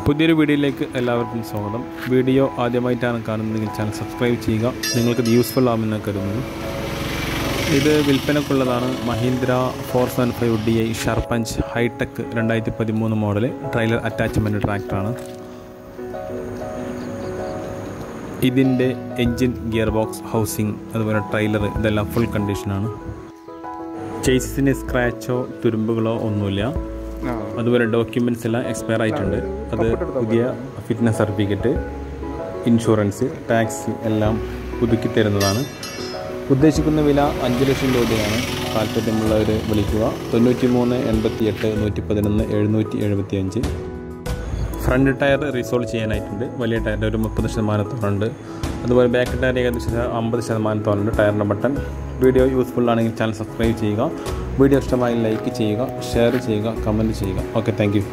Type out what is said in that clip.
പുതിയൊരു വീഡിയോയിലേക്ക് എല്ലാവർക്കും സ്വാഗതം. വീഡിയോ ആദ്യമായിട്ടാണ് കാണുന്നതെങ്കിൽ ചാനൽ സബ്സ്ക്രൈബ് ചെയ്യുക. നിങ്ങൾക്കിത് യൂസ്ഫുൾ ആകുമെന്ന് കരുതുന്നു. ഇത് വിൽപ്പനക്കുള്ളതാണ്. Mahindra 475DI Sarpanch hitech 2013 model trailer attachment ട്രാക്ടറാണ്. ഇതിൻ്റെ എൻജിൻ, ഗിയർ ബോക്സ്, ഹൗസിംഗ്, അതുപോലെ ട്രെയിലർ ഇതെല്ലാം ഫുൾ കണ്ടീഷനാണ്. ചേസിന് സ്ക്രാച്ചോ തുരുമ്പുകളോ ഒന്നുമില്ല. അതുപോലെ ഡോക്യുമെൻറ്റ്സ് എല്ലാം എക്സ്പയർ ആയിട്ടുണ്ട്. അത് പുതിയ ഫിറ്റ്നസ് സർട്ടിഫിക്കറ്റ്, ഇൻഷുറൻസ്, ടാക്സ് എല്ലാം പുതുക്കി തരുന്നതാണ്. ഉദ്ദേശിക്കുന്ന വില 5 ലക്ഷം രൂപയാണ്. താല്പര്യമുള്ളവർ വിളിക്കുക. 93 88 111 775. ഫ്രണ്ട് ടയർ റീസോൾവ് ചെയ്യാനായിട്ടുണ്ട്. വലിയ ടയറിൻ്റെ ഒരു 30% അതുപോലെ ബാക്ക് ടയർ ഏകദേശം 50% ടയറിൻ്റെ ബട്ടൺ. വീഡിയോ യൂസ്ഫുൾ ആണെങ്കിൽ ചാനൽ സബ്സ്ക്രൈബ് ചെയ്യുക. വീഡിയോ ഇഷ്ടമായി ലൈക്ക് ചെയ്യുക, ഷെയർ ചെയ്യുക, കമൻറ്റ് ചെയ്യുക. Okay, thank you.